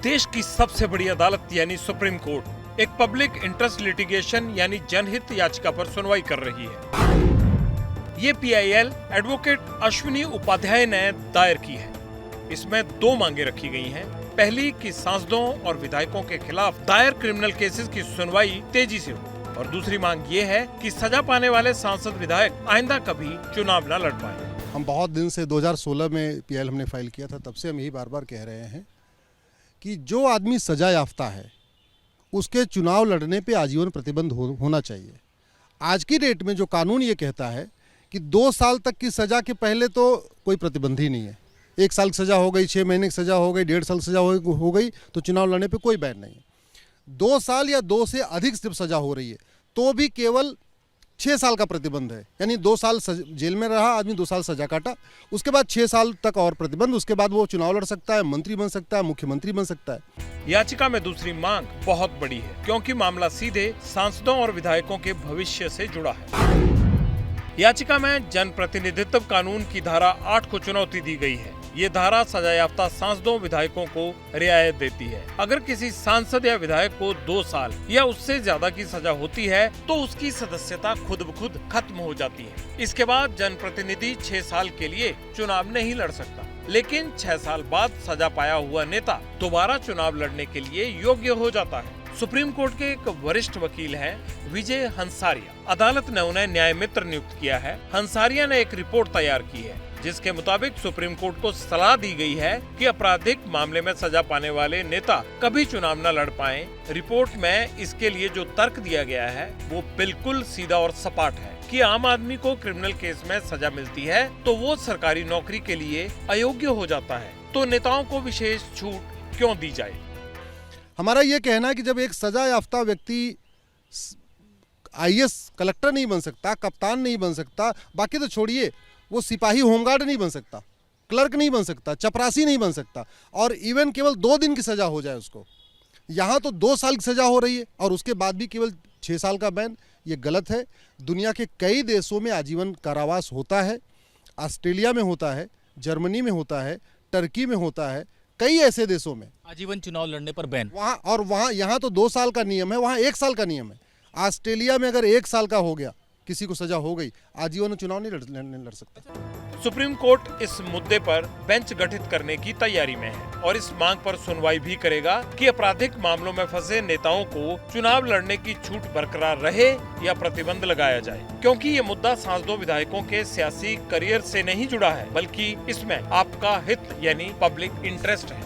देश की सबसे बड़ी अदालत यानी सुप्रीम कोर्ट एक पब्लिक इंटरेस्ट लिटिगेशन यानी जनहित याचिका पर सुनवाई कर रही है। ये PIL एडवोकेट अश्विनी उपाध्याय ने दायर की है। इसमें दो मांगे रखी गई हैं। पहली कि सांसदों और विधायकों के खिलाफ दायर क्रिमिनल केसेस की सुनवाई तेजी से हो, और दूसरी मांग ये है कि सजा पाने वाले सांसद विधायक आइंदा कभी चुनाव न लड़ पाए। हम बहुत दिन से 2016 में PIL हमने फाइल किया था, तब से हम यही बार बार कह रहे हैं कि जो आदमी सजा याफ्ता है उसके चुनाव लड़ने पे आजीवन प्रतिबंध होना चाहिए। आज की डेट में जो कानून ये कहता है कि 2 साल तक की सजा के पहले तो कोई प्रतिबंध ही नहीं है। 1 साल की सजा हो गई, 6 महीने की सजा हो गई, 1.5 साल सजा हो गई तो चुनाव लड़ने पे कोई बैन नहीं है। 2 साल या 2 से अधिक सिर्फ सजा हो रही है तो भी केवल 6 साल का प्रतिबंध है। यानी 2 साल जेल में रहा आदमी, 2 साल सजा काटा, उसके बाद 6 साल तक और प्रतिबंध, उसके बाद वो चुनाव लड़ सकता है, मंत्री बन सकता है, मुख्यमंत्री बन सकता है। याचिका में दूसरी मांग बहुत बड़ी है क्योंकि मामला सीधे सांसदों और विधायकों के भविष्य से जुड़ा है। याचिका में जनप्रतिनिधित्व कानून की धारा 8 को चुनौती दी गई है। ये धारा सजायाफ्ता सांसदों विधायकों को रियायत देती है। अगर किसी सांसद या विधायक को 2 साल या उससे ज्यादा की सजा होती है तो उसकी सदस्यता खुद ब खुद खत्म हो जाती है। इसके बाद जनप्रतिनिधि 6 साल के लिए चुनाव नहीं लड़ सकता, लेकिन 6 साल बाद सजा पाया हुआ नेता दोबारा चुनाव लड़ने के लिए योग्य हो जाता है। सुप्रीम कोर्ट के एक वरिष्ठ वकील हैं विजय हंसारिया। अदालत ने उन्हें न्याय मित्र नियुक्त किया है। हंसारिया ने एक रिपोर्ट तैयार की है जिसके मुताबिक सुप्रीम कोर्ट को सलाह दी गई है कि आपराधिक मामले में सजा पाने वाले नेता कभी चुनाव न लड़ पाएं। रिपोर्ट में इसके लिए जो तर्क दिया गया है वो बिल्कुल सीधा और सपाट है कि आम आदमी को क्रिमिनल केस में सजा मिलती है तो वो सरकारी नौकरी के लिए अयोग्य हो जाता है, तो नेताओं को विशेष छूट क्यों दी जाए। हमारा ये कहना है कि जब एक सजा याफ्ता व्यक्ति IAS कलेक्टर नहीं बन सकता, कप्तान नहीं बन सकता, बाकी तो छोड़िए, वो सिपाही होमगार्ड नहीं बन सकता, क्लर्क नहीं बन सकता, चपरासी नहीं बन सकता, और इवन केवल 2 दिन की सजा हो जाए उसको, यहाँ तो 2 साल की सजा हो रही है और उसके बाद भी केवल 6 साल का बैन। ये गलत है। दुनिया के कई देशों में आजीवन कारावास होता है। ऑस्ट्रेलिया में होता है, जर्मनी में होता है, टर्की में होता है, कई ऐसे देशों में आजीवन चुनाव लड़ने पर बैन। वहाँ यहाँ तो 2 साल का नियम है, वहाँ 1 साल का नियम है। ऑस्ट्रेलिया में अगर 1 साल का हो गया, किसी को सजा हो गई, आजीवन चुनाव नहीं लड़ सकता। सुप्रीम कोर्ट इस मुद्दे पर बेंच गठित करने की तैयारी में है और इस मांग पर सुनवाई भी करेगा कि आपराधिक मामलों में फंसे नेताओं को चुनाव लड़ने की छूट बरकरार रहे या प्रतिबंध लगाया जाए, क्योंकि ये मुद्दा सांसदों विधायकों के सियासी करियर से नहीं जुड़ा है, बल्कि इसमें आपका हित यानी पब्लिक इंटरेस्ट है।